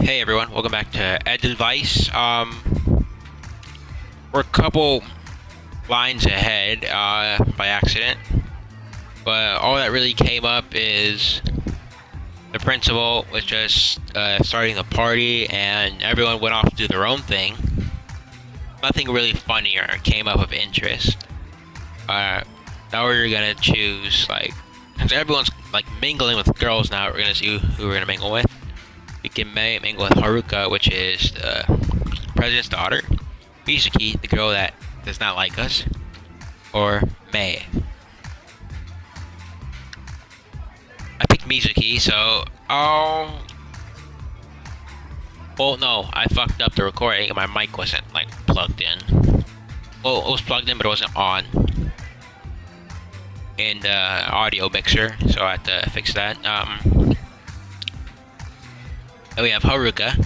Hey everyone, welcome back to Edelweiss. We're a couple lines ahead by accident, but all that really came up is the principal was just starting the party and everyone went off to do their own thing. Nothing really funnier came up of interest. Now we're gonna choose, since everyone's mingling with girls now, we're gonna see who we're gonna mingle with. We can mingle with Haruka, which is the president's daughter, Mizuki, the girl that does not like us, or Mei. I picked Mizuki, so well, no, I fucked up the recording and my mic wasn't plugged in. Well, it was plugged in, but it wasn't on in the audio mixer, so I had to fix that. And we have Haruka,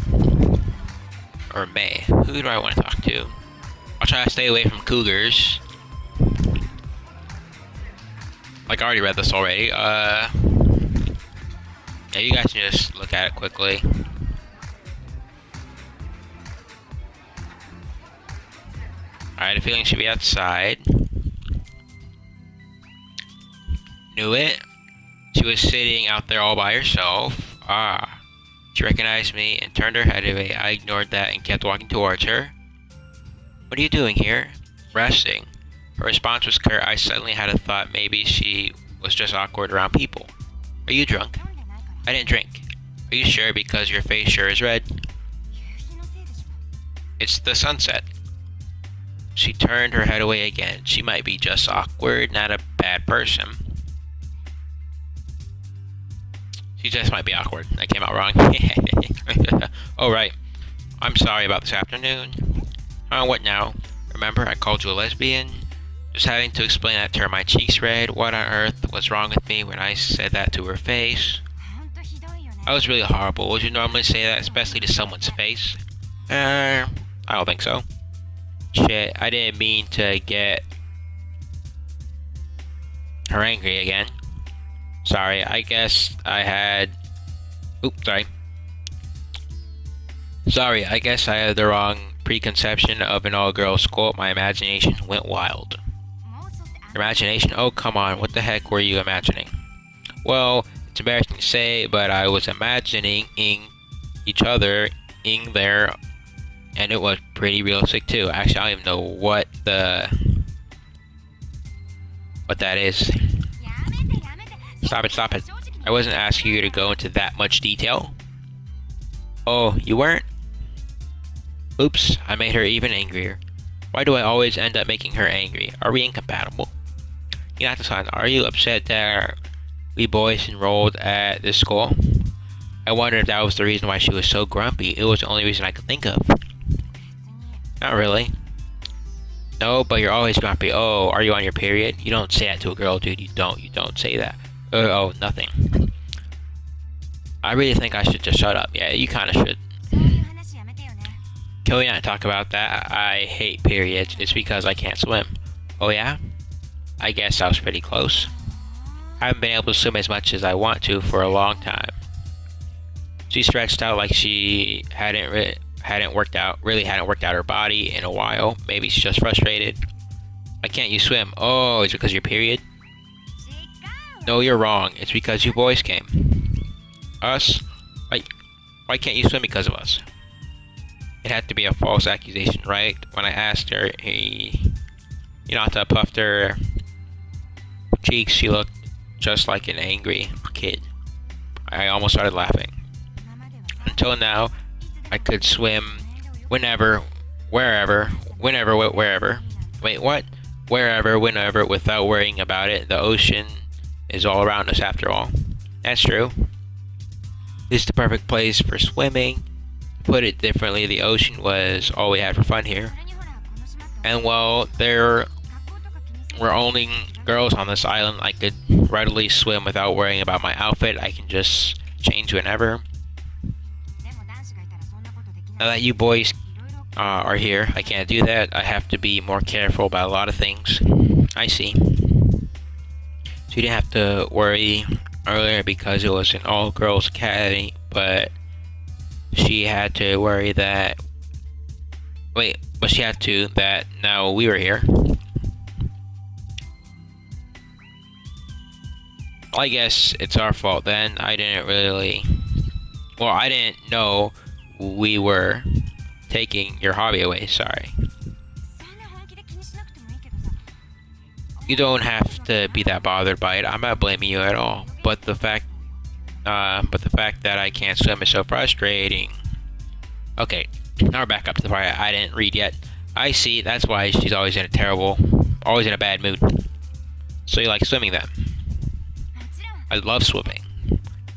or Mei. Who do I want to talk to? I'll try to stay away from cougars. I already read this already. Yeah, you guys can just look at it quickly. Alright, the feeling should be outside. Knew it. She was sitting out there all by herself. She recognized me and turned her head away. I ignored that and kept walking towards her. What are you doing here? Resting. Her response was curt. I suddenly had a thought maybe she was just awkward around people. Are you drunk? I didn't drink. Are you sure? Because your face sure is red. It's the sunset. She turned her head away again. She might be just awkward, not a bad person. She just might be awkward. That came out wrong. Oh, right. I'm sorry about this afternoon. Oh, what now? Remember, I called you a lesbian? Just having to explain that to her, my cheeks red. What on earth was wrong with me when I said that to her face? I was really horrible. Would you normally say that, especially to someone's face? I don't think so. Shit, I didn't mean to get her angry again. Sorry, I guess I had... Oops, sorry. Sorry, I guess I had the wrong preconception of an all-girls school. My imagination went wild. Imagination? Oh, come on. What the heck were you imagining? Well, it's embarrassing to say, but I was imagining each other in there, and it was pretty realistic too. Actually, I don't even know what that is. Stop it. I wasn't asking you to go into that much detail. Oh, you weren't? Oops, I made her even angrier. Why do I always end up making her angry? Are we incompatible? Hinata-san, are you upset that we boys enrolled at this school? I wondered if that was the reason why she was so grumpy. It was the only reason I could think of. Not really. No, but you're always grumpy. Oh, are you on your period? You don't say that to a girl, dude. You don't say that. Oh, nothing. I really think I should just shut up. Yeah, you kinda should. Can we not talk about that? I hate periods. It's because I can't swim. Oh yeah? I guess I was pretty close. I haven't been able to swim as much as I want to for a long time. She stretched out like she hadn't worked out her body in a while. Maybe she's just frustrated. Why can't you swim? Oh, is it because of your period? No, you're wrong. It's because you boys came. Us? Why can't you swim because of us? It had to be a false accusation, right? When I asked her, Hinata puffed her cheeks. She looked just like an angry kid. I almost started laughing. Until now, I could swim whenever, wherever. Wait, what? Wherever, whenever, without worrying about it. The ocean is all around us after all. That's true. This is the perfect place for swimming. To put it differently, the ocean was all we had for fun here. And while there were only girls on this island, I could readily swim without worrying about my outfit. I can just change whenever. Now that you boys are here, I can't do that. I have to be more careful about a lot of things. I see. So you didn't have to worry earlier because it was an all-girls academy, but she had to worry that. Wait, but she had to that now we were here. I guess it's our fault then. I didn't really. Well, I didn't know we were taking your hobby away. Sorry. You don't have to be that bothered by it. I'm not blaming you at all. But the fact that I can't swim is so frustrating. Okay, now we're back up to the part I didn't read yet. I see. That's why she's always in a bad mood. So you like swimming then? I love swimming.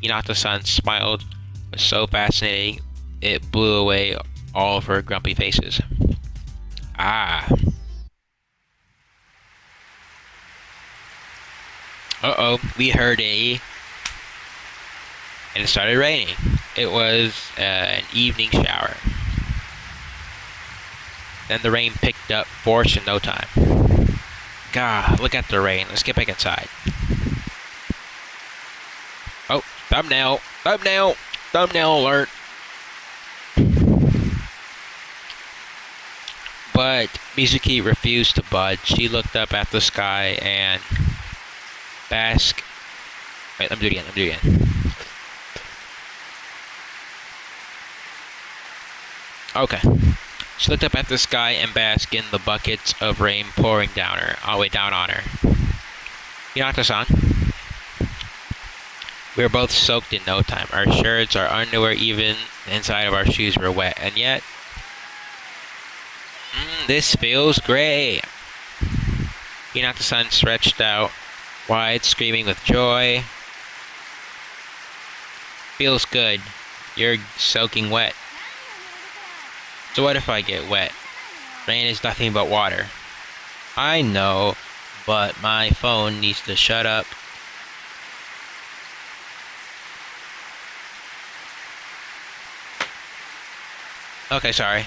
Hinata-san smiled. It was so fascinating. It blew away all of her grumpy faces. Ah. Uh-oh, we heard and it started raining. It was an evening shower. Then the rain picked up force in no time. God, look at the rain. Let's get back inside. Oh, thumbnail alert. But Mizuki refused to budge. She looked up at the sky and basked. Wait, let me do it again. Okay. She looked up at the sky and basked in the buckets of rain pouring down on her. Hinata-san. We were both soaked in no time. Our shirts, our underwear, even the inside of our shoes were wet. And yet, this feels great. Hinata-san stretched out wide, screaming with joy. Feels good. You're soaking wet. So what if I get wet? Rain is nothing but water. I know, but my phone needs to shut up. Okay, sorry.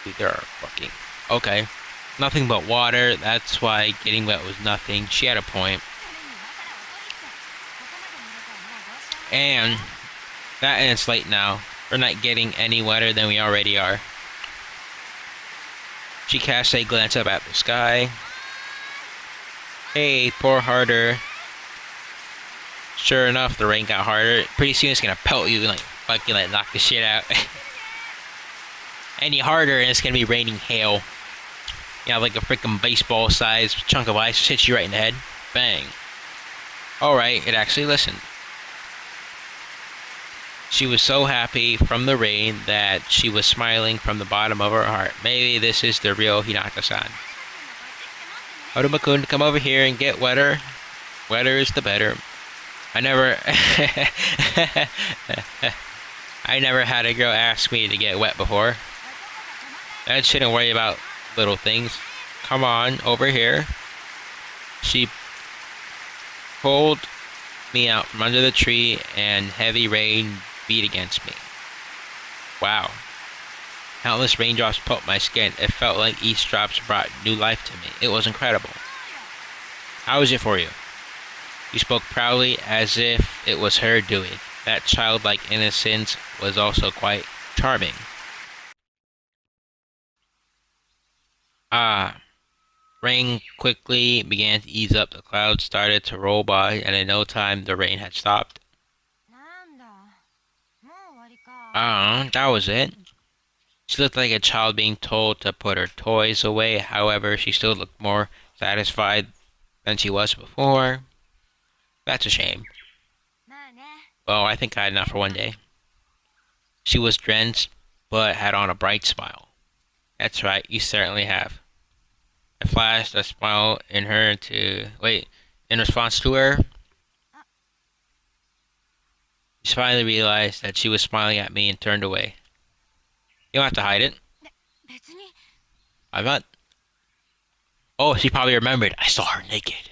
Dude, there are fucking... Okay. Nothing but water. That's why getting wet was nothing. She had a point. And it's late now. We're not getting any wetter than we already are. She cast a glance up at the sky. Hey, pour harder. Sure enough, the rain got harder. Pretty soon it's gonna pelt you and like fucking like knock the shit out. Any harder and it's gonna be raining hail. You know, like a freaking baseball sized chunk of ice just hits you right in the head. Bang. Alright, it actually listened. She was so happy from the rain that she was smiling from the bottom of her heart. Maybe this is the real Hinata-san. Haruma-kun, come over here and get wetter. Wetter is the better. I never had a girl ask me to get wet before. I shouldn't worry about little things. Come on, over here. She pulled me out from under the tree and heavy rain beat against me. Wow. Countless raindrops poked my skin. It felt like each drop brought new life to me. It was incredible. How is it for you? She spoke proudly as if it was her doing. That childlike innocence was also quite charming. Rain quickly began to ease up. The clouds started to roll by, and in no time the rain had stopped. That was it. She looked like a child being told to put her toys away. However, she still looked more satisfied than she was before. That's a shame. Well, I think I had enough for one day. She was drenched, but had on a bright smile. That's right, you certainly have. I flashed a smile in response to her. She finally realized that she was smiling at me and turned away. You don't have to hide it. I'm not. Oh, she probably remembered. I saw her naked.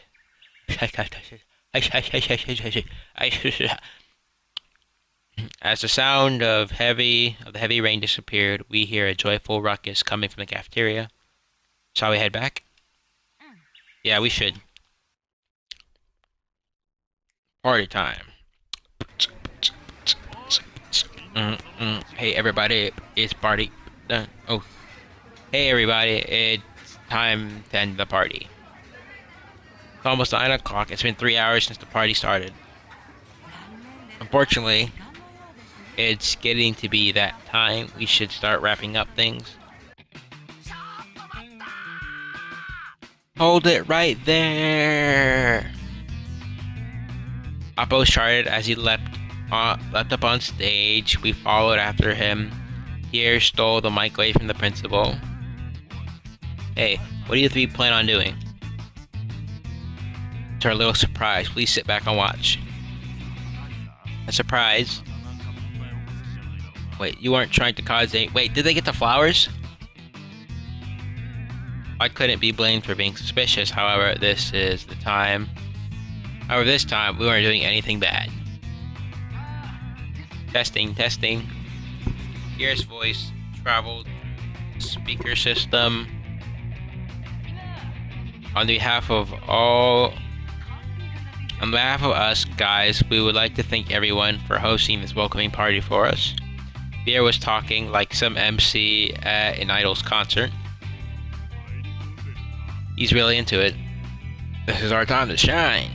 As the sound of the heavy rain disappeared, we hear a joyful ruckus coming from the cafeteria. Shall we head back? Yeah, we should. Party time. Hey everybody, it's party. Oh, hey everybody, it's time to end the party. It's almost 9 o'clock. It's been 3 hours since the party started. Unfortunately, it's getting to be that time. We should start wrapping up things. Hold it right there. Oppo started as he leapt up on stage. We followed after him. Pierre stole the mic away from the principal. Hey, what do you three plan on doing? To our little surprise, please sit back and watch. A surprise? Wait, you weren't trying to cause any— Wait, did they get the flowers? I couldn't be blamed for being suspicious, however, this time we weren't doing anything bad. Testing. Pierre's voice traveled through the speaker system. On behalf of us guys, we would like to thank everyone for hosting this welcoming party for us. Pierre was talking like some MC at an Idol's concert. He's really into it. This is our time to shine.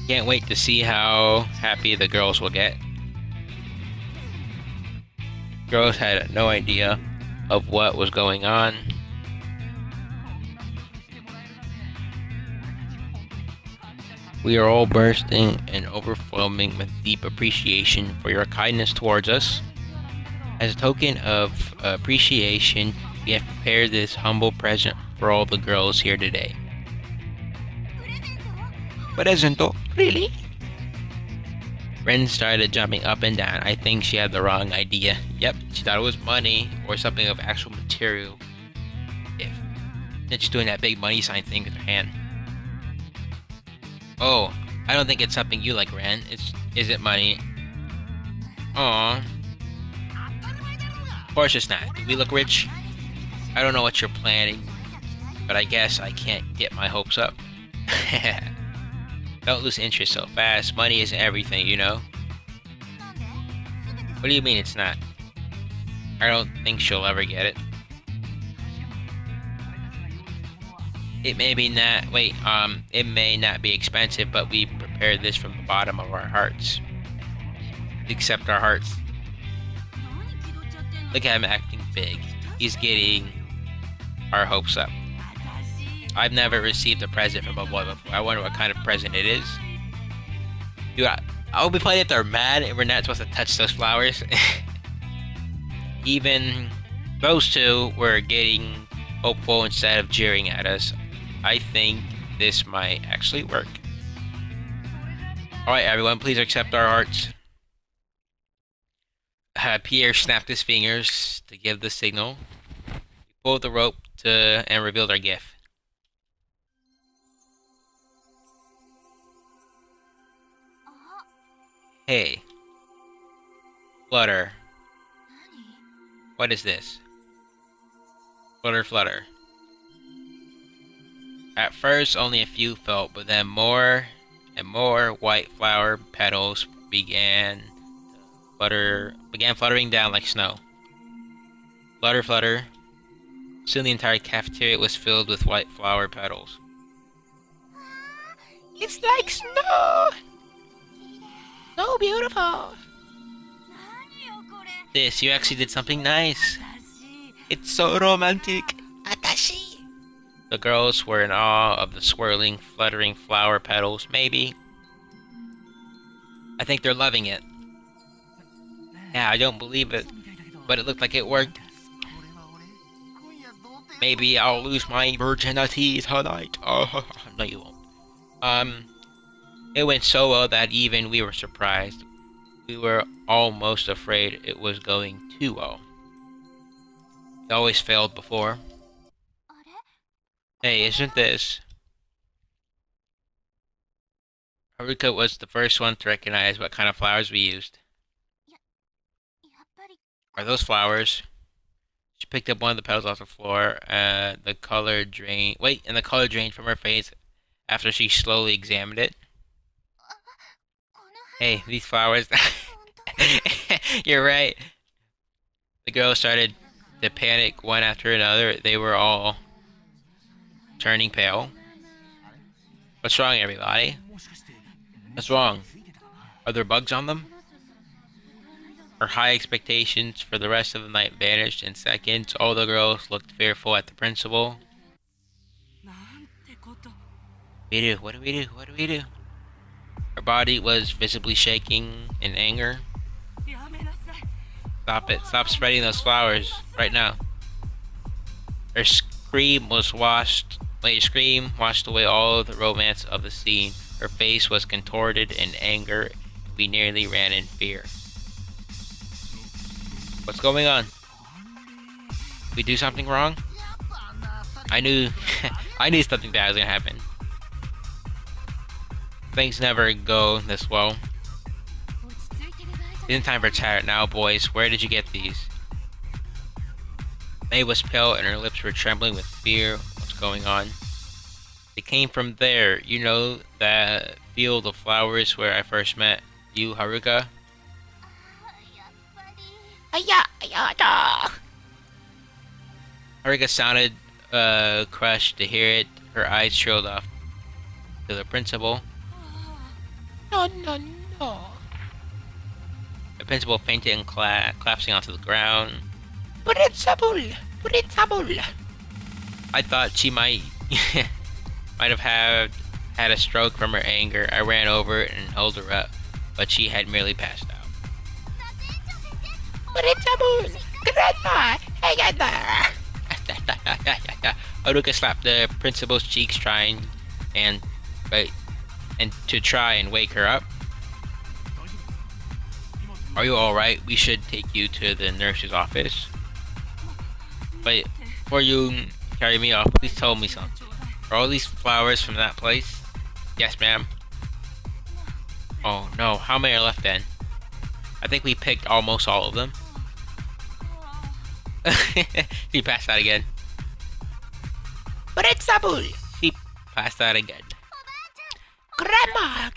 Can't wait to see how happy the girls will get. Girls had no idea of what was going on. We are all bursting and overflowing with deep appreciation for your kindness towards us. As a token of appreciation, we have prepared this humble present for all the girls here today. Presento? Really? Ren started jumping up and down. I think she had the wrong idea. Yep, she thought it was money or something of actual material. Then she's doing that big money sign thing with her hand. Oh, I don't think it's something you like, Ren. Is it money? Aww. Of course it's not. Do we look rich? I don't know what you're planning, but I guess I can't get my hopes up. Don't lose interest so fast. Money isn't everything, you know? What do you mean it's not? I don't think she'll ever get it. It may not be expensive, but we prepared this from the bottom of our hearts. Except our hearts. Look at him acting big. He's getting our hopes up. I've never received a present from a boy before. I wonder what kind of present it is. Dude, I'll be funny if they're mad and we're not supposed to touch those flowers. Even those two were getting hopeful instead of jeering at us. I think this might actually work. Alright everyone, please accept our hearts. Pierre snapped his fingers to give the signal. We pulled the rope and revealed our gift. Hey. Flutter. What is this? Flutter. At first, only a few felt, but then more and more white flower petals began fluttering down like snow. Flutter. Soon the entire cafeteria was filled with white flower petals. It's like snow! So beautiful! You actually did something nice. It's so romantic. Atashi! The girls were in awe of the swirling, fluttering flower petals. Maybe. I think they're loving it. Yeah, I don't believe it, but it looked like it worked. Maybe I'll lose my virginity tonight. Oh, no you won't. It went so well that even we were surprised. We were almost afraid it was going too well. It always failed before. Hey, isn't this? Haruka was the first one to recognize what kind of flowers we used. Are those flowers? She picked up one of the petals off the floor, and the color drained from her face after she slowly examined it. Hey, these flowers. You're right. The girls started to panic one after another. They were all turning pale. What's wrong, everybody? What's wrong? Are there bugs on them? Her high expectations for the rest of the night vanished in seconds. All the girls looked fearful at the principal. We do? What do we do? What do we do? Her body was visibly shaking in anger. Stop it. Stop spreading those flowers right now. Her scream washed away all the romance of the scene. Her face was contorted in anger. We nearly ran in fear. What's going on? We do something wrong? I knew I knew something bad was gonna happen. Things never go this well. Isn't time for chat now, boys. Where did you get these? May was pale and her lips were trembling with fear. What's going on? They came from there. You know that field of flowers where I first met you, Haruka? Haruka sounded crushed to hear it. Her eyes trailed off to the principal. No, no, no. The principal fainted and collapsing onto the ground. Principal! I thought she might have had a stroke from her anger. I ran over and held her up, but she had merely passed out. Principal! Grandma! Hang in there! Haruka slapped the principal's cheeks to try and wake her up. Are you alright? We should take you to the nurse's office. But before you carry me off, please tell me something. Are all these flowers from that place? Yes, ma'am. Oh no, how many are left then? I think we picked almost all of them. She passed out again. Principal! She passed out again. Grandma!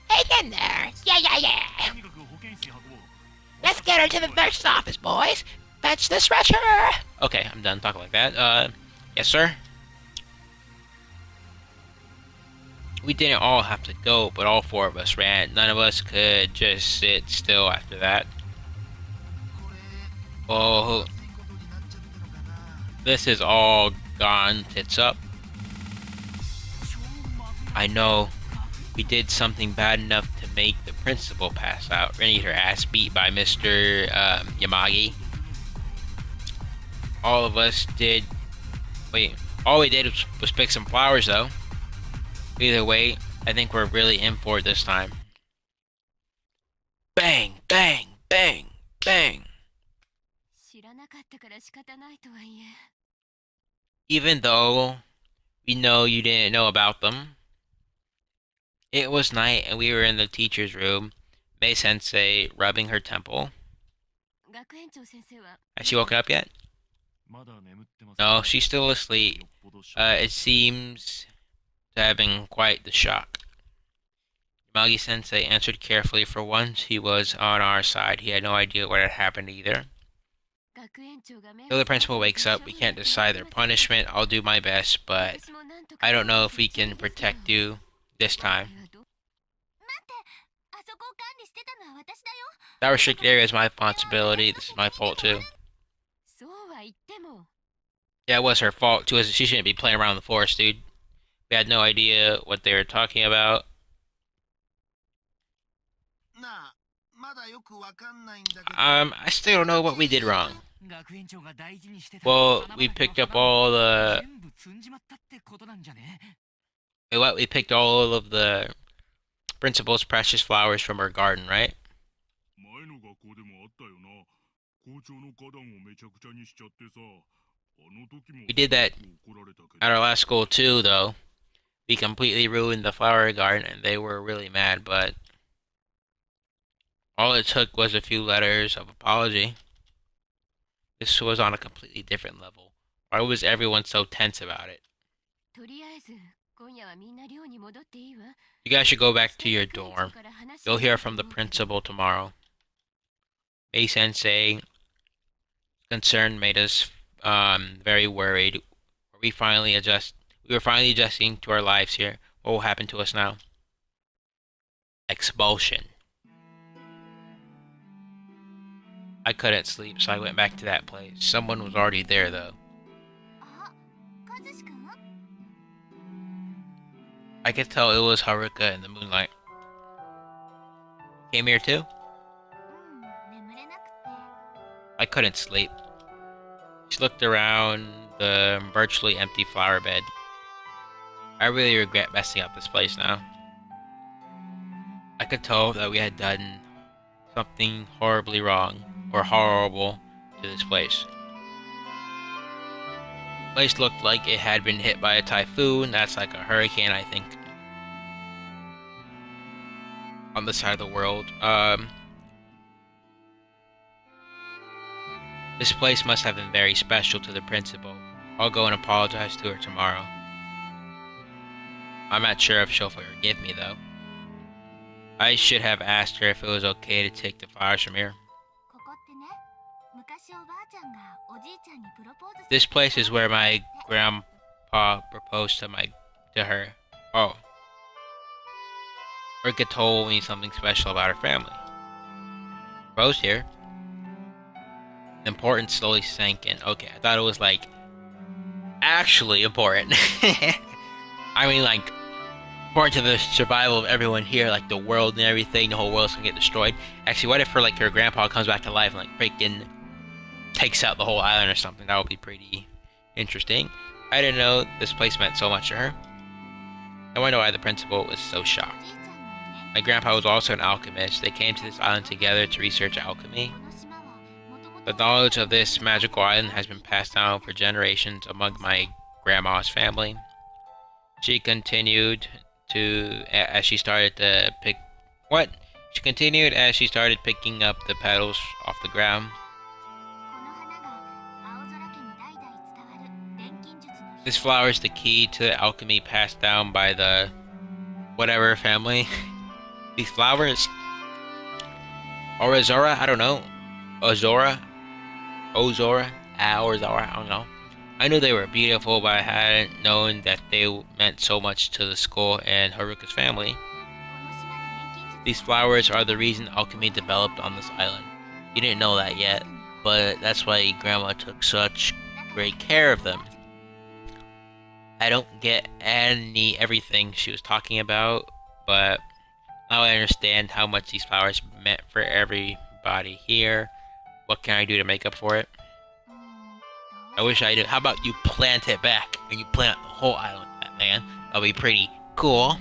Hang in there! Yeah! Let's get her to the nurse's office, boys! Fetch the stretcher! Okay, I'm done talking like that. Yes, sir? We didn't all have to go, but all four of us ran. None of us could just sit still after that. Oh, this is all gone tits up. I know. We did something bad enough to make the principal pass out. We're gonna get her ass beat by Mr. Yamagi. All of us did. Wait, all we did was pick some flowers, though. Either way, I think we're really in for it this time. Bang, bang, bang, bang. Even though we know you didn't know about them, it was night and we were in the teacher's room. Mei Sensei rubbing her temple. Has she woken up yet? No, she's still asleep. It seems to have been quite the shock. Yamagi Sensei answered carefully. For once, he was on our side. He had no idea what had happened either. Till the principal wakes up, we can't decide their punishment. I'll do my best, but I don't know if we can protect you this time. That restricted area is my responsibility. This is my fault too. Yeah, it was her fault too. She shouldn't be playing around in the forest, dude. We had no idea what they were talking about. I still don't know what we did wrong. Well, we picked up all the... We picked all of the principal's precious flowers from her garden, right? We did that at our last school too, though. We completely ruined the flower garden and they were really mad, but all it took was a few letters of apology. This was on a completely different level. Why was everyone so tense about it? You guys should go back to your dorm. You'll hear from the principal tomorrow. Mei Sensei concern made us very worried. We were finally adjusting to our lives here. What will happen to us now? Expulsion. I couldn't sleep, so I went back to that place. Someone was already there, though. I could tell it was Haruka in the moonlight. Came here too? I couldn't sleep. She looked around the virtually empty flower bed. I really regret messing up this place now. I could tell that we had done something horribly wrong or horrible to this place. The place looked like it had been hit by a typhoon. That's like a hurricane, I think. On the side of the world. This place must have been very special to the principal. I'll go and apologize to her tomorrow. I'm not sure if she'll forgive me, though. I should have asked her if it was okay to take the flowers from here. This place is where my grandpa proposed to her. Oh. Rika told me something special about her family. Proposed here? The importance slowly sank in. Okay, I thought it was like actually important. I mean, like important to the survival of everyone here, like the world and everything. The whole world's gonna get destroyed. Actually, what if her like her grandpa comes back to life and like freaking takes out the whole island or something? That would be pretty interesting. I didn't know this place meant so much to her. I wonder why the principal was so shocked. My grandpa was also an alchemist. They came to this island together to research alchemy. The knowledge of this magical island has been passed down for generations among my grandma's family. She continued as she started picking up the petals off the ground. This flower is the key to alchemy passed down by the whatever family. These flowers, Orizora, I don't know. Ozora, I don't know. I knew they were beautiful, but I hadn't known that they meant so much to the school and Haruka's family. These flowers are the reason alchemy developed on this island. You didn't know that yet, but that's why Grandma took such great care of them. I don't get everything she was talking about, but now I understand how much these flowers meant for everybody here. What can I do to make up for it? I wish I did. How about you plant it back and you plant the whole island, man? That'll be pretty cool.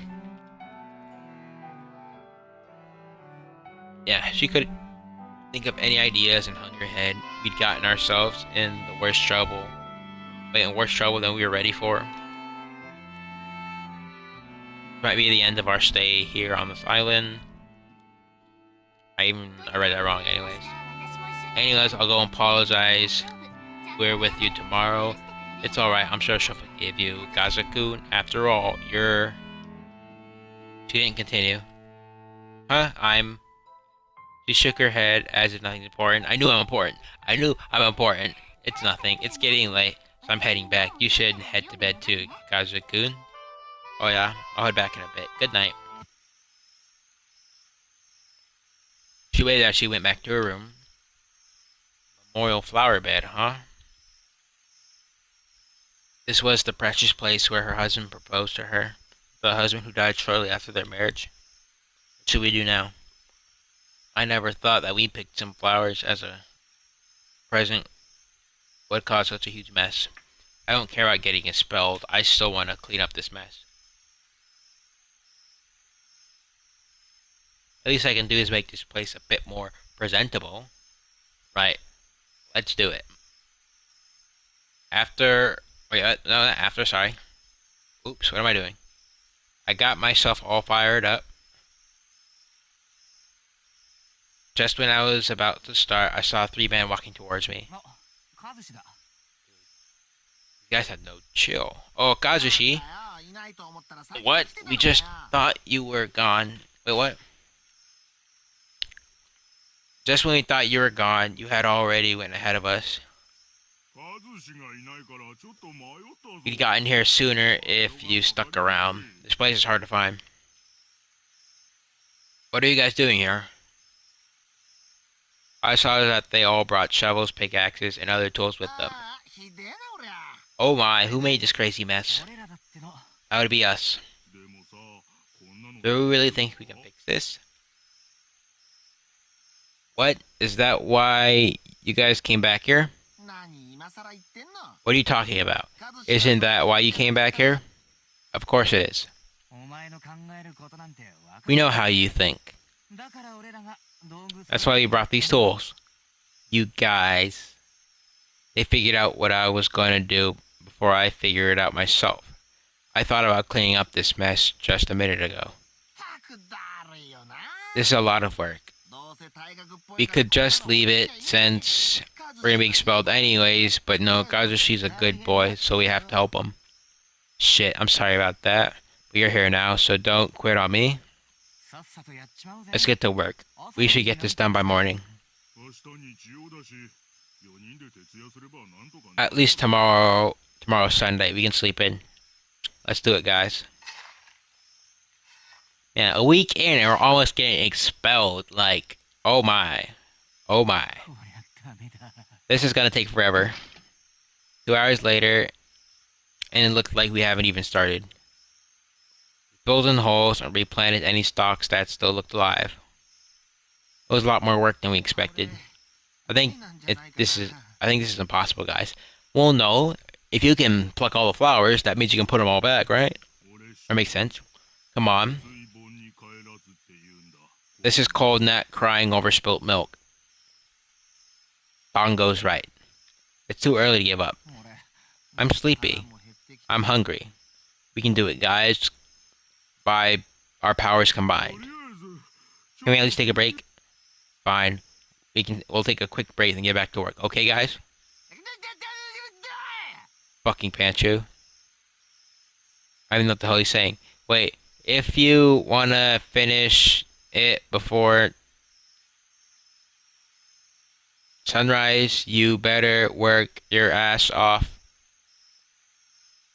Yeah, she could think of any ideas and hung her head. We'd gotten ourselves in the worst trouble. In worse trouble than we were ready for. Might be the end of our stay here on this island. I read that wrong anyways. I'll go and apologize. We're with you tomorrow. It's alright, I'm sure she'll forgive you. Gazaku, after all, She didn't continue. She shook her head as if nothing's important. I knew I'm important. It's nothing. It's getting late, so I'm heading back. You should head to bed too, Gazaku. Oh yeah, I'll head back in a bit. Good night. She waited as she went back to her room. Memorial flower bed, huh? This was the precious place where her husband proposed to her. The husband who died shortly after their marriage. What should we do now? I never thought that we picked some flowers as a present would cause such a huge mess. I don't care about getting expelled. I still want to clean up this mess. The least I can do is make this place a bit more presentable. Right. Let's do it. Sorry. Oops, what am I doing? I got myself all fired up. Just when I was about to start, I saw 3 men walking towards me. You guys had no chill. Oh, Kazushi. What? We just thought you were gone. Wait, what? Just when we thought you were gone, you had already went ahead of us. We'd gotten here sooner if you stuck around. This place is hard to find. What are you guys doing here? I saw that they all brought shovels, pickaxes, and other tools with them. Oh my, who made this crazy mess? That would be us. Do we really think we can fix this? What? Is that why you guys came back here? What are you talking about? Isn't that why you came back here? Of course it is. We know how you think. That's why we brought these tools. You guys. They figured out what I was going to do before I figured it out myself. I thought about cleaning up this mess just a minute ago. This is a lot of work. We could just leave it since we're going to be expelled anyways, but no, Kazushi's a good boy, so we have to help him. Shit, I'm sorry about that. But you're here now, so don't quit on me. Let's get to work. We should get this done by morning. At least tomorrow's Sunday. We can sleep in. Let's do it, guys. Yeah, a week in and we're almost getting expelled. Like, oh my. Oh my. This is gonna take forever. 2 hours later, and it looked like we haven't even started. Filled in holes and replanted any stalks that still looked alive. It was a lot more work than we expected. I think this is impossible, guys. Well, no. If you can pluck all the flowers, that means you can put them all back, right? That makes sense. Come on. This is called not crying over spilt milk. Bongo's right. It's too early to give up. I'm sleepy. I'm hungry. We can do it, guys. By our powers combined. Can we at least take a break? Fine. We'll take a quick break and get back to work. Okay, guys? Fucking Panchu. I don't know what the hell he's saying. Wait, if you wanna finish it before sunrise, you better work your ass off.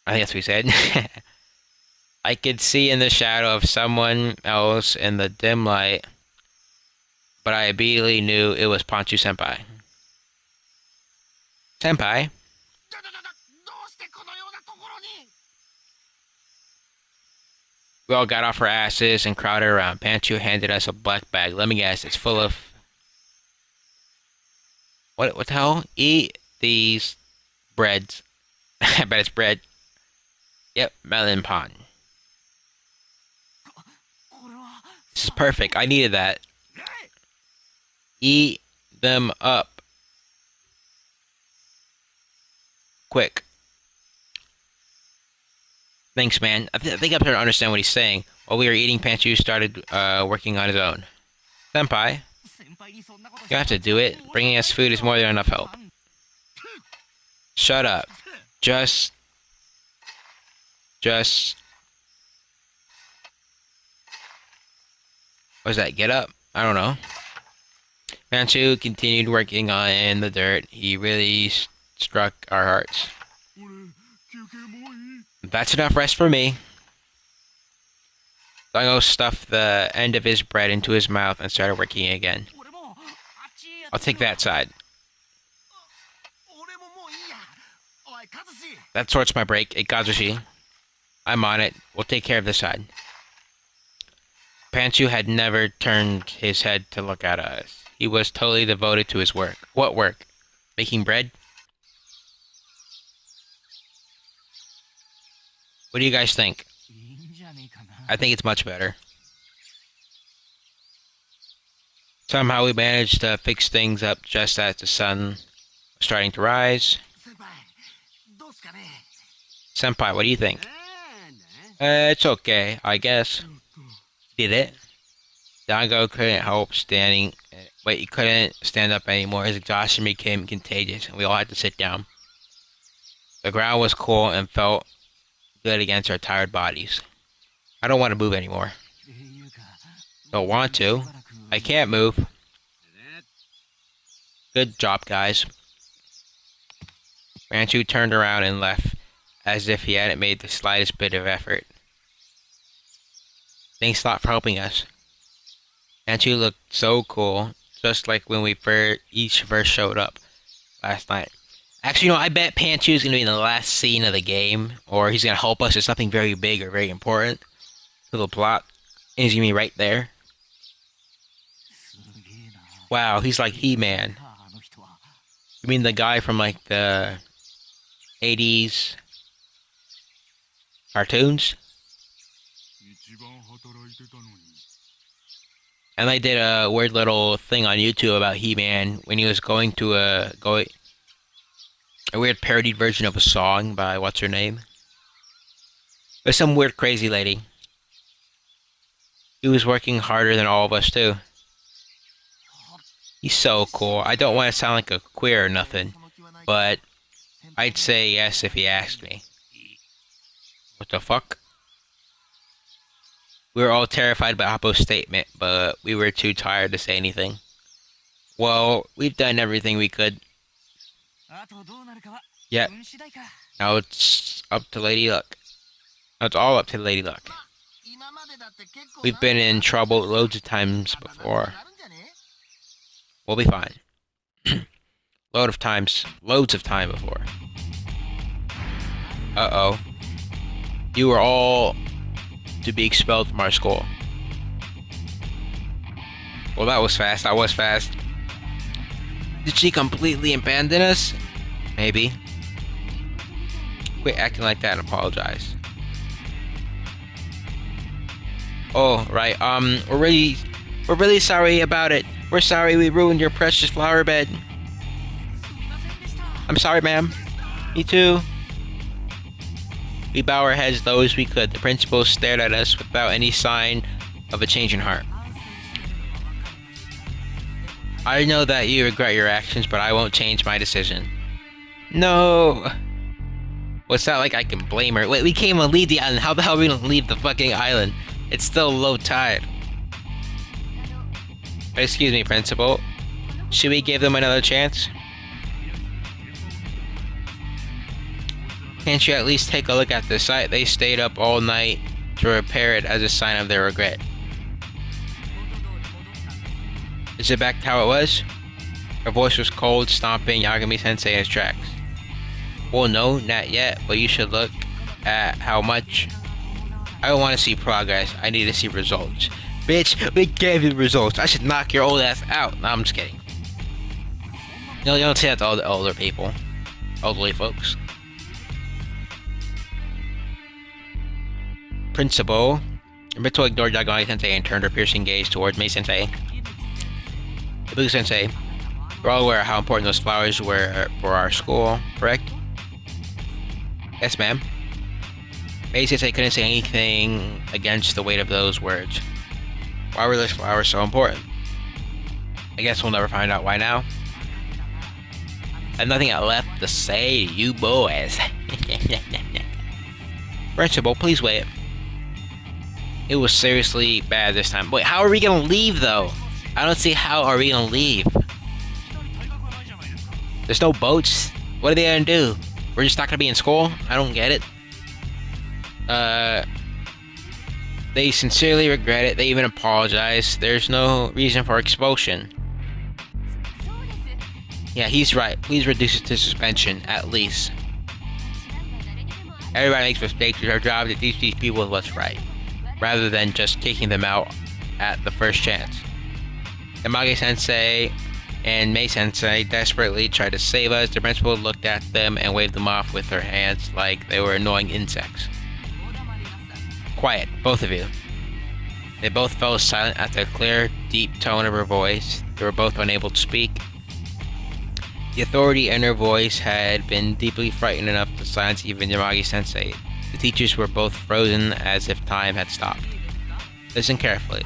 I think that's what he said. I could see in the shadow of someone else in the dim light, but I immediately knew it was Panchu Senpai. Senpai? We all got off our asses and crowded around. Panchu handed us a black bag. Let me guess, it's full of... What the hell? Eat these breads. I bet it's bread. Yep, melon pond. This is perfect. I needed that. Eat them up. Quick. Thanks, man. I think I'm starting to understand what he's saying. While we were eating, Panchu started working on his own. Senpai, you have to do it. Bringing us food is more than enough help. Shut up. Just... What was that? Get up? I don't know. Panchu continued working on in the dirt. He really struck our hearts. That's enough rest for me. Dango stuffed the end of his bread into his mouth and started working again. I'll take that side. That sorts my break. Hey, Kazushi. I'm on it. We'll take care of this side. Panchu had never turned his head to look at us. He was totally devoted to his work. What work? Making bread? What do you guys think? I think it's much better. Somehow we managed to fix things up just as the sun was starting to rise. Senpai, what do you think? It's okay, I guess. Did it? Dango couldn't help standing... Wait, he couldn't stand up anymore. His exhaustion became contagious, and we all had to sit down. The ground was cool and felt good against our tired bodies. I don't want to move anymore. Don't want to. I can't move. Good job, guys. Ranchu turned around and left, as if he hadn't made the slightest bit of effort. Thanks a lot for helping us. Ranchu looked so cool, just like when we each first showed up last night. Actually, I bet Panchu's gonna be in the last scene of the game, or he's gonna help us with something very big or very important to the plot, and he's gonna be right there. Wow, he's like He-Man. You mean the guy from like the 80s cartoons? And I did a weird little thing on YouTube about He-Man when he was going to a weird parodied version of a song by what's her name? It was some weird crazy lady. He was working harder than all of us too. He's so cool. I don't want to sound like a queer or nothing, but I'd say yes if he asked me. What the fuck? We were all terrified by Appo's statement, but we were too tired to say anything. Well, we've done everything we could. Yeah. Now it's up to Lady Luck. Now it's all up to Lady Luck. We've been in trouble loads of times before. We'll be fine. Loads of time before. Uh-oh. You were all to be expelled from our school. Well, that was fast. Did she completely abandon us? Maybe. Quit acting like that and apologize. Oh, right. We're really sorry about it. We're sorry we ruined your precious flower bed. I'm sorry, ma'am. Me too. We bow our heads low as we could. The principal stared at us without any sign of a change in heart. I know that you regret your actions, but I won't change my decision. No! What's that like I can blame her? Wait, we came and leave the island. How the hell are we gonna leave the fucking island? It's still low tide. Excuse me, Principal. Should we give them another chance? Can't you at least take a look at the site? They stayed up all night to repair it as a sign of their regret. Is it back to how it was? Her voice was cold, stomping Yagami-sensei in his tracks. Well, no, not yet, but you should look at how much. I don't want to see progress, I need to see results. Bitch, we gave you the results. I should knock your old ass out. No, I'm just kidding. No, you don't say that to all the older people. Elderly folks. Principal. Mito ignored Yagami-sensei and turned her piercing gaze towards Mei-sensei. Ibuku-sensei, we're all aware of how important those flowers were for our school, correct? Yes, ma'am. Mei-sensei couldn't say anything against the weight of those words. Why were those flowers so important? I guess we'll never find out why now. I have nothing left to say to you boys. Principal, please wait. It was seriously bad this time. Wait, how are we gonna leave though? I don't see how are we gonna leave. There's no boats. What are they gonna do? We're just not gonna be in school? I don't get it. They sincerely regret it. They even apologize. There's no reason for expulsion. Yeah, he's right. Please reduce it to suspension, at least. Everybody makes mistakes. It's our job to teach these people what's right, rather than just kicking them out at the first chance. Yamage-sensei and Mei-sensei desperately tried to save us. The principal looked at them and waved them off with her hands like they were annoying insects. Quiet, both of you. They both fell silent at the clear, deep tone of her voice. They were both unable to speak. The authority in her voice had been deeply frightened enough to silence even Yamagi-sensei. The teachers were both frozen as if time had stopped. Listen carefully.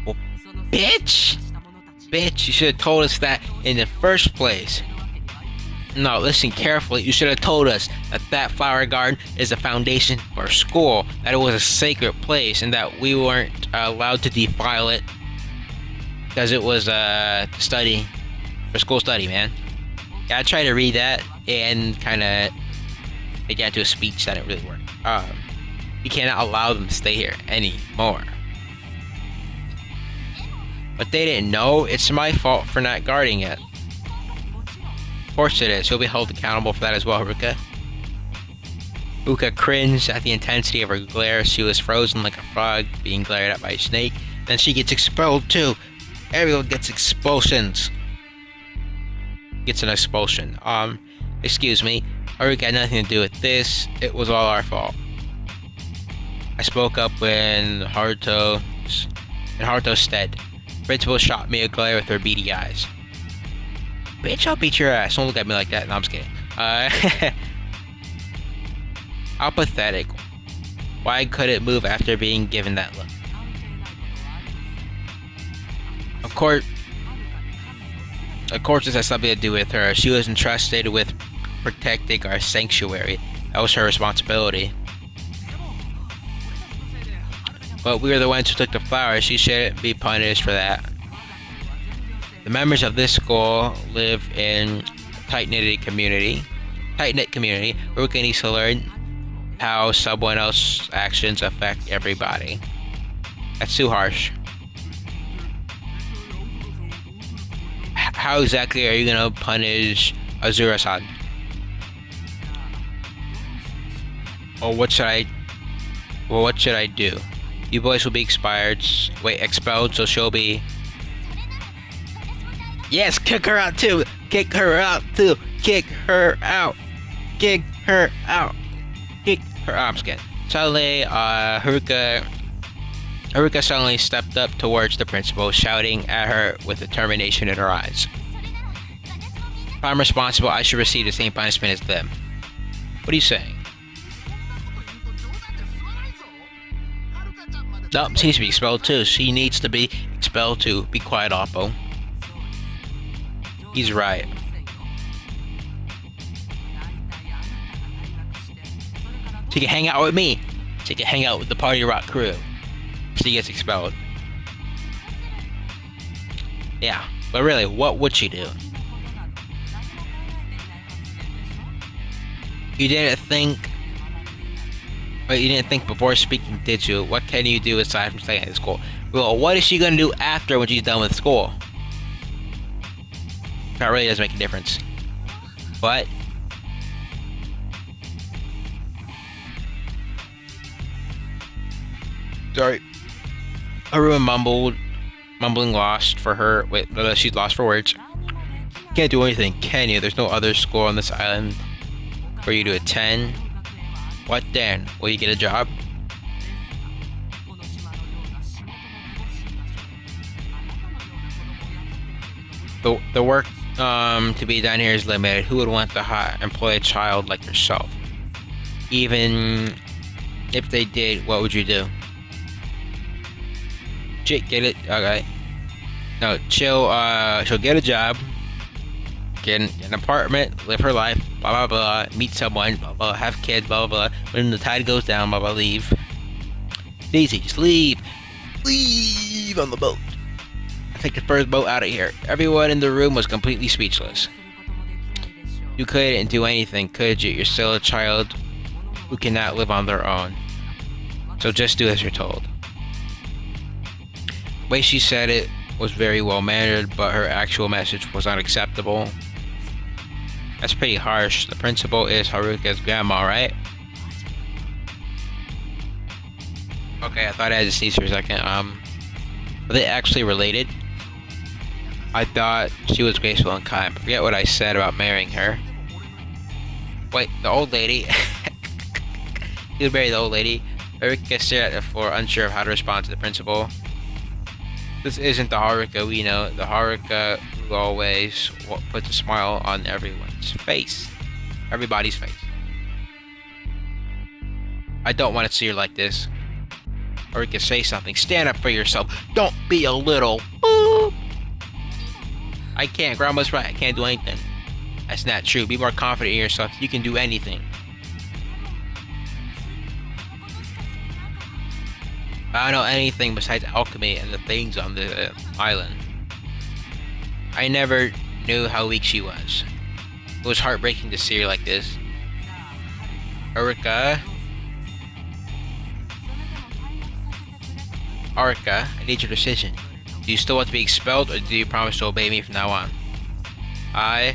Well, bitch! Bitch, you should have told us that in the first place. No, listen carefully. You should have told us that that flower garden is a foundation for school, that it was a sacred place, and that we weren't allowed to defile it because it was study for school study, man. Yeah, I tried to read that and kind of make it into a speech that didn't really work. You cannot allow them to stay here anymore. But they didn't know it's my fault for not guarding it. Of course it is. He'll be held accountable for that as well, Haruka. Haruka cringed at the intensity of her glare. She was frozen like a frog being glared at by a snake. Then she gets expelled too. Everyone gets expulsions. Gets an expulsion. Excuse me. Haruka had nothing to do with this. It was all our fault. I spoke up in Haruto's stead. Principal shot me a glare with her beady eyes. Bitch, I'll beat your ass. Don't look at me like that. No, I'm just kidding. How pathetic. Why could it move after being given that look? Of course this has something to do with her. She was entrusted with protecting our sanctuary. That was her responsibility. But we were the ones who took the flowers. She shouldn't be punished for that. The members of this school live in a tight-knit community. Haruka needs to learn how someone else's actions affect everybody. That's too harsh. How exactly are you gonna punish Azura-san? Or what should I do? You boys will be expelled, so she'll be... Yes, kick her out too! Kick her out too! Kick her out! Kick her out! Kick her out! I'm just kidding. Suddenly, Haruka suddenly stepped up towards the principal, shouting at her with determination in her eyes. If I'm responsible, I should receive the same punishment as them. What are you saying? No, she needs to be expelled too. She needs to be expelled too. Be quiet, Oppo. He's right. She can hang out with me. She can hang out with the Party Rock crew. She gets expelled. Yeah, but really, what would she do? You didn't think before speaking, did you? What can you do aside from staying at school? Well, what is she gonna do after when she's done with school? That really doesn't make a difference. But sorry. Haruka mumbling lost for her. Wait, she's lost for words. Can't do anything, can you? There's no other school on this island for you to attend. What then? Will you get a job? The work to be done here is limited. Who would want to employ a child like yourself? Even if they did, what would you do? Get it? Okay. No, she'll get a job, get an apartment, live her life, blah blah blah, meet someone, blah blah, have kids, blah blah blah. When the tide goes down, blah blah, leave. It's easy, just leave. Leave on the boat. Take the first boat out of here. Everyone in the room was completely speechless. You couldn't do anything, could you? You're still a child who cannot live on their own. So just do as you're told. The way she said it was very well mannered, but her actual message was unacceptable. That's pretty harsh. The principal is Haruka's grandma, right? Okay, I thought I had to sneeze for a second. Are they actually related? I thought she was graceful and kind. Forget what I said about marrying her. Wait, the old lady. You marry the old lady. Haruka stared at the floor, unsure of how to respond to the principal. This isn't the Haruka we know. The Haruka who always puts a smile on everyone's face. Everybody's face. I don't want to see her like this. Haruka, say something. Stand up for yourself. Don't be a little... I can't. Grandma's right. I can't do anything. That's not true. Be more confident in yourself. You can do anything. I don't know anything besides alchemy and the things on the island. I never knew how weak she was. It was heartbreaking to see her like this. Haruka, I need your decision. Do you still want to be expelled, or do you promise to obey me from now on? Why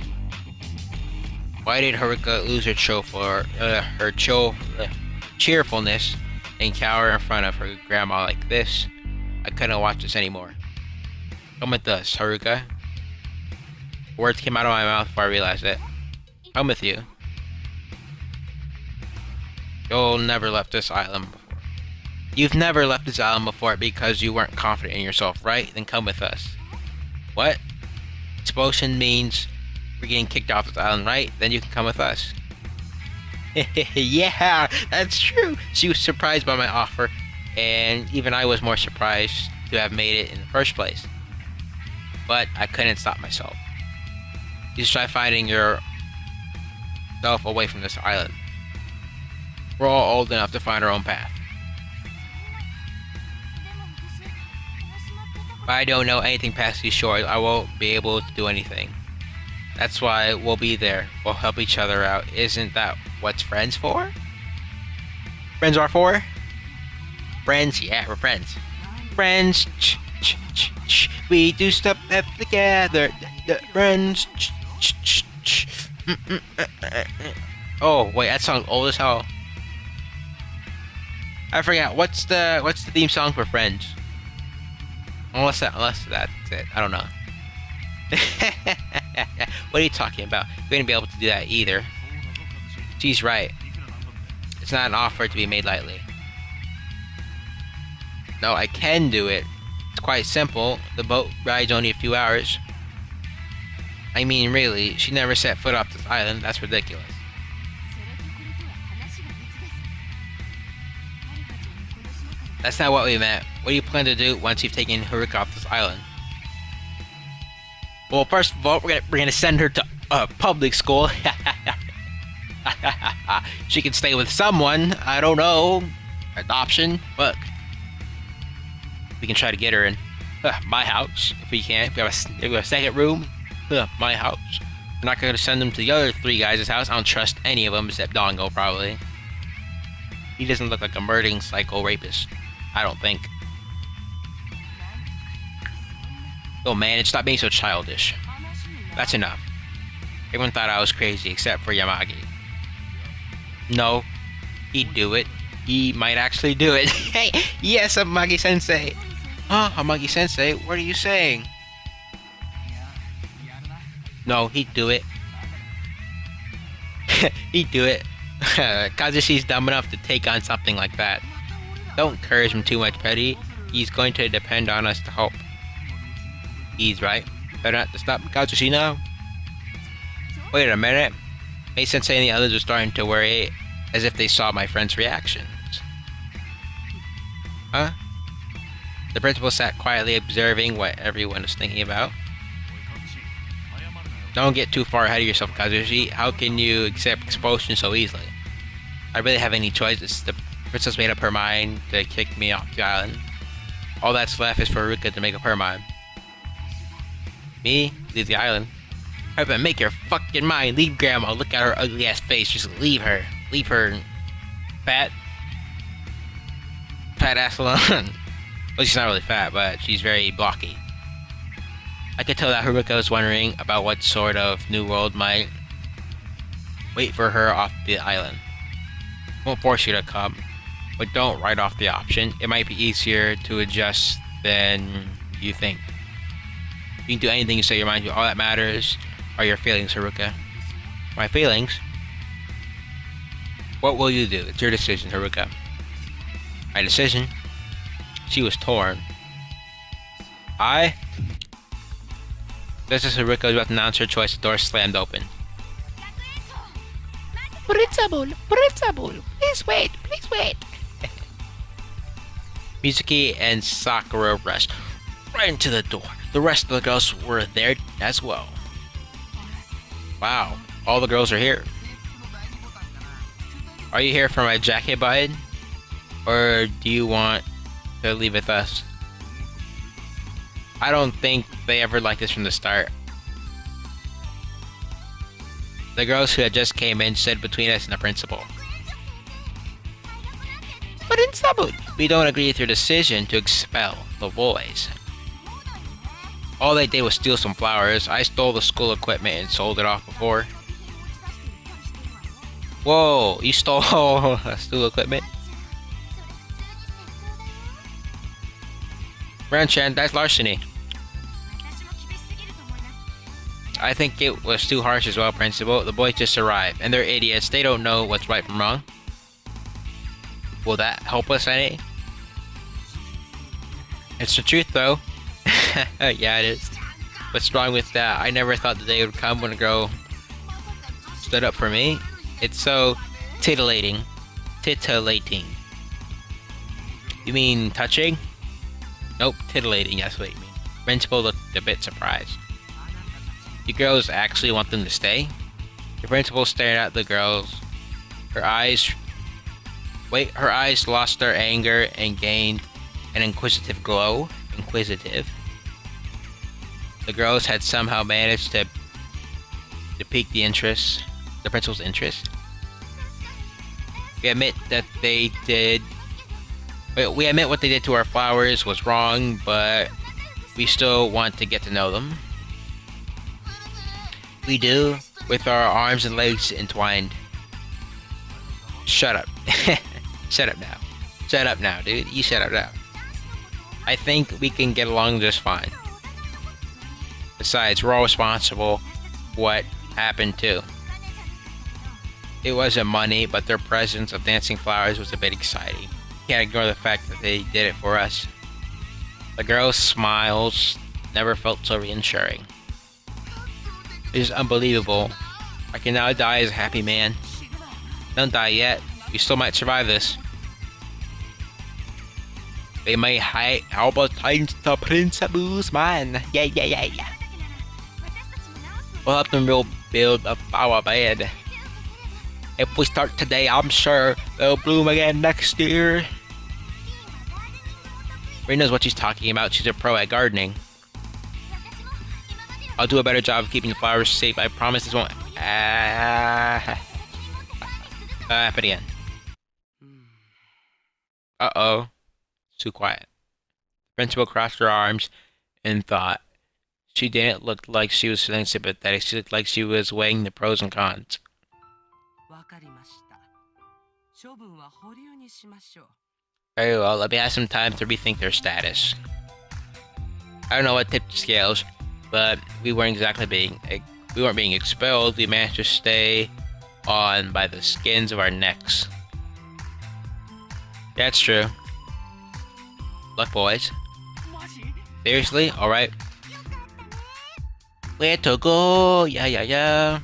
did Haruka lose her cheerfulness and cower in front of her grandma like this? I couldn't watch this anymore. Come with us, Haruka. Words came out of my mouth before I realized it. Come with you. You've never left this island before. You've never left this island before because you weren't confident in yourself, right? Then come with us. What? Expulsion means we're getting kicked off this island, right? Then you can come with us. Yeah, that's true. She was surprised by my offer, and even I was more surprised to have made it in the first place. But I couldn't stop myself. You should try finding yourself away from this island. We're all old enough to find our own path. If I don't know anything past these shores, I won't be able to do anything. That's why we'll be there. We'll help each other out. Isn't that what's friends for? Friends are for? Friends? Yeah, we're friends. Friends. We do stuff together. Friends. Oh wait, that song's old as hell. I forgot. What's the theme song for Friends? Unless that's it. I don't know. What are you talking about? We wouldn't be able to do that either. She's right. It's not an offer to be made lightly. No, I can do it. It's quite simple. The boat ride's only a few hours. I mean, really, she never set foot off this island. That's ridiculous. That's not what we meant. What do you plan to do once you've taken Haruka off this island? Well, first of all, we're gonna send her to public school. She can stay with someone. I don't know. Adoption. Look, we can try to get her in my house if we can. If we have a second room, my house. We're not gonna send them to the other three guys' house. I don't trust any of them except Dongo, probably. He doesn't look like a murdering psycho rapist. I don't think. Oh man, stop being so childish. That's enough. Everyone thought I was crazy except for Yamagi. No, he'd do it. He might actually do it. Hey, yes, Amagi-sensei. Huh, Amagi-sensei, what are you saying? No, he'd do it. He'd do it. Kazushi's dumb enough to take on something like that. Don't encourage him too much, Petty. He's going to depend on us to help. He's right. Better not to stop Kazushi now. Wait a minute. Mei-sensei and the others are starting to worry as if they saw my friend's reactions. Huh? The principal sat quietly observing what everyone was thinking about. Don't get too far ahead of yourself, Kazushi. How can you accept expulsion so easily? I really have any choices. The princess made up her mind to kick me off the island. All that's left is for Haruka to make up her mind. Me? Leave the island? Alright, make your fucking mind. Leave Grandma. Look at her ugly ass face. Just leave her. Leave her fat ass alone. Well, she's not really fat, but she's very blocky. I could tell that Haruka was wondering about what sort of new world might wait for her off the island. Won't force you to come, but don't write off the option. It might be easier to adjust than you think. You can do anything you set your mind to. All that matters are your feelings, Haruka. My feelings? What will you do? It's your decision, Haruka. My decision? She was torn. Just as Haruka was about to announce her choice, the door slammed open. Principal, please wait. Mizuki and Sakura rushed right into the door. The rest of the girls were there as well. Wow, all the girls are here. Are you here for my jacket button? Or do you want to leave with us? I don't think they ever liked this from the start. The girls who had just came in stood between us and the principal. Principal! We don't agree with your decision to expel the boys. All they did was steal some flowers. I stole the school equipment and sold it off before. Whoa, you stole school equipment? Ranchan, that's larceny. I think it was too harsh as well, Principal. The boys just arrived, and they're idiots. They don't know what's right from wrong. Will that help us any? It's the truth, though. Yeah, it is. What's wrong with that? I never thought the day would come when a girl stood up for me. It's so titillating. Titillating. You mean touching? Nope, titillating, that's what you mean. Principal looked a bit surprised. You girls actually want them to stay? The principal stared at the girls. Her eyes lost their anger and gained an inquisitive glow. Inquisitive. The girls had somehow managed to pique the principal's interest. We admit what they did to our flowers was wrong, but we still want to get to know them. We do, with our arms and legs entwined. Shut up. Shut up now. Shut up now, dude. You shut up now. I think we can get along just fine. Besides, we're all responsible for what happened too. It wasn't money, but their presence of dancing flowers was a bit exciting. Can't ignore the fact that they did it for us. The girl's smiles never felt so reassuring. It is unbelievable. I can now die as a happy man. Don't die yet. We still might survive this. They may hide our times the principal's man. Yeah. We'll help them build a flower bed. If we start today, I'm sure they'll bloom again next year. Ray knows what she's talking about. She's a pro at gardening. I'll do a better job of keeping the flowers safe. I promise this won't happen again. Uh-oh. Too quiet. The principal crossed her arms and thought. She didn't look like she was feeling sympathetic. She looked like she was weighing the pros and cons. Very well, let me have some time to rethink their status. I don't know what tipped the scales, but we weren't being expelled. We managed to stay on by the skins of our necks. That's true. Luck, boys. Seriously? Alright. Where to go? Yeah.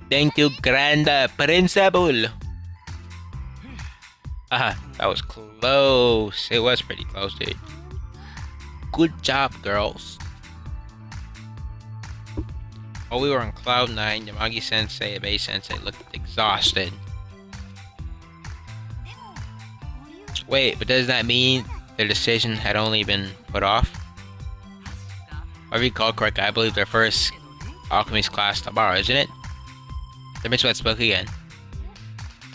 Thank you, Grand Principal. That was close. It was pretty close, dude. Good job, girls. While we were on Cloud 9, Yamagi-sensei and Mei-sensei looked exhausted. Wait, but does that mean their decision had only been put off? If I recall correctly, I believe their first alchemy's class tomorrow, isn't it? The principal had spoke again.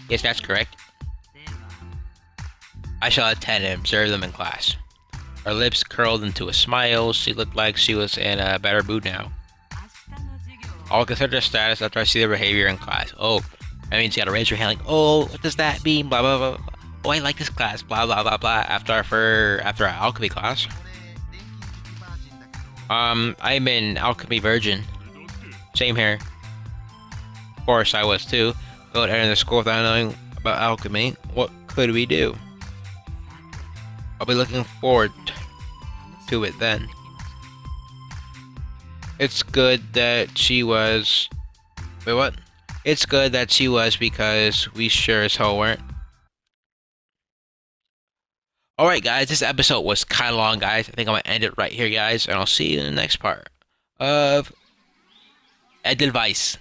Yes, that's correct. I shall attend and observe them in class. Her lips curled into a smile. She looked like she was in a better mood now. I'll consider their status after I see their behavior in class. Oh, that means you gotta raise your hand like, oh, what does that mean? Blah, blah, blah. Oh, I like this class. Blah, blah, blah, blah. After our alchemy class. I'm an alchemy virgin. Same here. Of course, I was too. Go to enter the school without knowing about alchemy. What could we do? I'll be looking forward to it then. It's good that she was... Wait, what? It's good that she was because we sure as hell weren't. Alright, guys, this episode was kind of long, guys. I think I'm going to end it right here, guys, and I'll see you in the next part of Edelweiss.